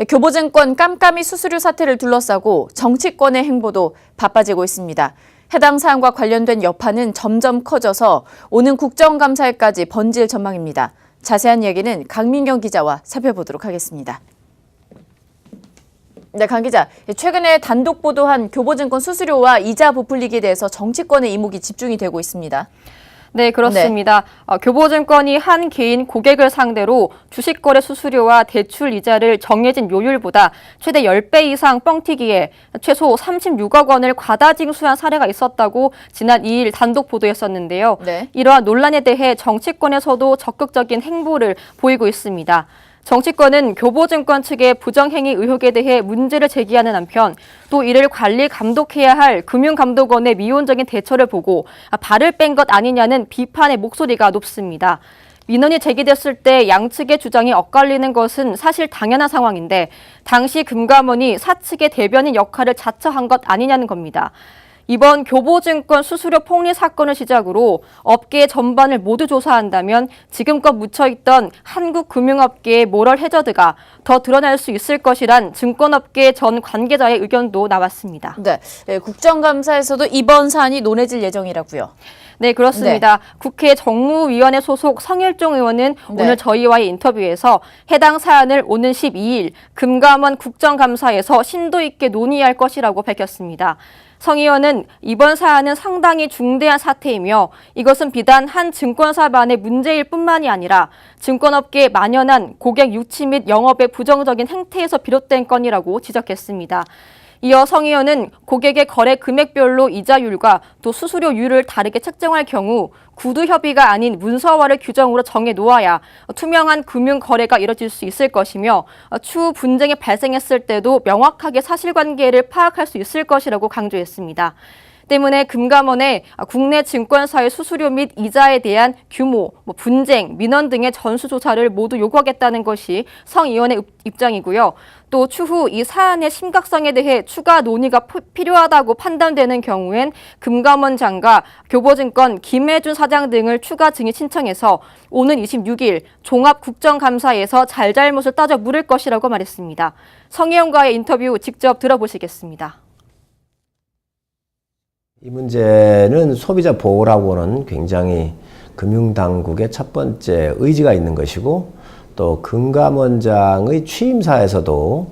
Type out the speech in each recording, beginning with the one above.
교보증권 깜깜이 수수료 사태를 둘러싸고 정치권의 행보도 바빠지고 있습니다. 해당 사안과 관련된 여파는 점점 커져서 오는 국정감사에까지 번질 전망입니다. 자세한 이야기는 강민경 기자와 살펴보도록 하겠습니다. 네, 강 기자. 최근에 단독 보도한 교보증권 수수료와 이자 부풀리기에 대해서 정치권의 이목이 집중이 되고 있습니다. 네, 그렇습니다. 네. 교보증권이 한 개인 고객을 상대로 주식거래 수수료와 대출 이자를 정해진 요율보다 최대 10배 이상 뻥튀기에 최소 36억 원을 과다 징수한 사례가 있었다고 지난 2일 단독 보도했었는데요. 네. 이러한 논란에 대해 정치권에서도 적극적인 행보를 보이고 있습니다. 정치권은 교보증권 측의 부정행위 의혹에 대해 문제를 제기하는 한편 또 이를 관리 감독해야 할 금융감독원의 미온적인 대처를 보고 발을 뺀 것 아니냐는 비판의 목소리가 높습니다. 민원이 제기됐을 때 양측의 주장이 엇갈리는 것은 사실 당연한 상황인데 당시 금감원이 사측의 대변인 역할을 자처한 것 아니냐는 겁니다. 이번 교보증권 수수료 폭리 사건을 시작으로 업계 전반을 모두 조사한다면 지금껏 묻혀있던 한국금융업계의 모럴 해저드가 더 드러날 수 있을 것이란 증권업계 전 관계자의 의견도 나왔습니다. 네, 국정감사에서도 이번 사안이 논해질 예정이라고요. 네, 그렇습니다. 네. 국회 정무위원회 소속 성일종 의원은 오늘 저희와의 인터뷰에서 해당 사안을 오는 12일 금감원 국정감사에서 심도 있게 논의할 것이라고 밝혔습니다. 성 의원은 이번 사안은 상당히 중대한 사태이며 이것은 비단 한 증권사만의 문제일 뿐만이 아니라 증권업계에 만연한 고객 유치 및 영업의 부정적인 행태에서 비롯된 건이라고 지적했습니다. 이어 성 의원은 고객의 거래 금액별로 이자율과 또 수수료율을 다르게 책정할 경우 구두협의가 아닌 문서화를 규정으로 정해 놓아야 투명한 금융 거래가 이뤄질 수 있을 것이며 추후 분쟁이 발생했을 때도 명확하게 사실관계를 파악할 수 있을 것이라고 강조했습니다. 때문에 금감원에 국내 증권사의 수수료 및 이자에 대한 규모, 분쟁, 민원 등의 전수조사를 모두 요구하겠다는 것이 성 의원의 입장이고요. 또 추후 이 사안의 심각성에 대해 추가 논의가 필요하다고 판단되는 경우엔 금감원장과 교보증권 김혜준 사장 등을 추가 증인 신청해서 오는 26일 종합국정감사에서 잘잘못을 따져 물을 것이라고 말했습니다. 성 의원과의 인터뷰 직접 들어보시겠습니다. 이 문제는 소비자 보호라고는 굉장히 금융당국의 첫 번째 의지가 있는 것이고 또 금감원장의 취임사에서도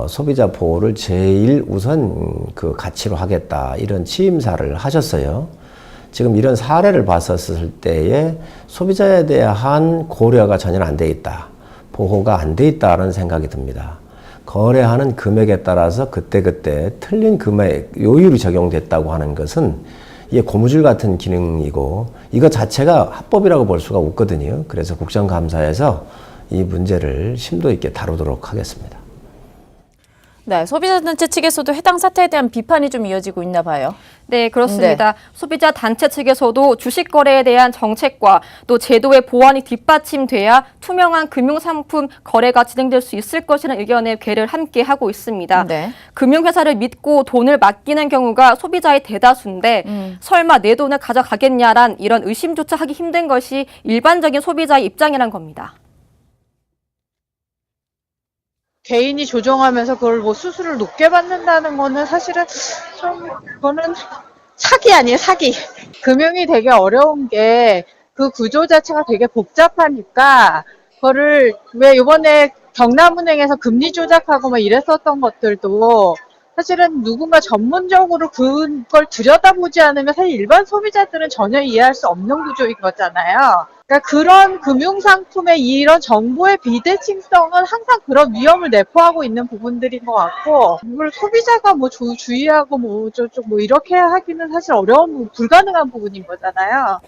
소비자 보호를 제일 우선 그 가치로 하겠다 이런 취임사를 하셨어요. 지금 이런 사례를 봤었을 때에 소비자에 대한 고려가 전혀 안 돼 있다. 보호가 안 돼 있다는 생각이 듭니다. 거래하는 금액에 따라서 그때그때 틀린 금액, 요율이 적용됐다고 하는 것은 이게 고무줄 같은 기능이고 이거 자체가 합법이라고 볼 수가 없거든요. 그래서 국정감사에서 이 문제를 심도 있게 다루도록 하겠습니다. 네, 소비자단체 측에서도 해당 사태에 대한 비판이 좀 이어지고 있나 봐요. 네, 그렇습니다. 네. 소비자단체 측에서도 주식 거래에 대한 정책과 또 제도의 보완이 뒷받침돼야 투명한 금융상품 거래가 진행될 수 있을 것이라는 의견의 궤를 함께 하고 있습니다. 네. 금융회사를 믿고 돈을 맡기는 경우가 소비자의 대다수인데 설마 내 돈을 가져가겠냐란 이런 의심조차 하기 힘든 것이 일반적인 소비자의 입장이란 겁니다. 개인이 조정하면서 그걸 뭐 수수료를 높게 받는다는 거는 사실은 좀 그거는 사기 아니에요, 사기. 금융이 되게 어려운 게 그 구조 자체가 되게 복잡하니까 그거를 왜 이번에 경남은행에서 금리 조작하고 막 이랬었던 것들도 사실은 누군가 전문적으로 그걸 들여다보지 않으면 사실 일반 소비자들은 전혀 이해할 수 없는 구조인 거잖아요. 그러니까 그런 금융상품의 이런 정보의 비대칭성은 항상 그런 위험을 내포하고 있는 부분들인 것 같고, 이걸 소비자가 뭐 주의하고 뭐 저쪽 뭐 이렇게 하기는 사실 어려운, 불가능한 부분인 거잖아요.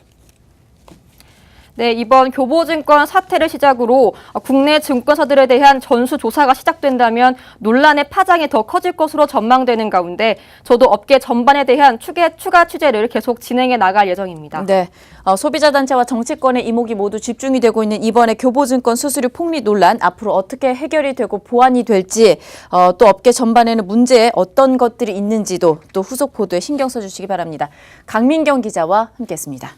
네, 이번 교보증권 사태를 시작으로 국내 증권사들에 대한 전수조사가 시작된다면 논란의 파장이 더 커질 것으로 전망되는 가운데 저도 업계 전반에 대한 추가 취재를 계속 진행해 나갈 예정입니다. 네, 소비자단체와 정치권의 이목이 모두 집중이 되고 있는 이번에 교보증권 수수료 폭리 논란 앞으로 어떻게 해결이 되고 보완이 될지 또 업계 전반에는 문제에 어떤 것들이 있는지도 또 후속 보도에 신경 써주시기 바랍니다. 강민경 기자와 함께했습니다.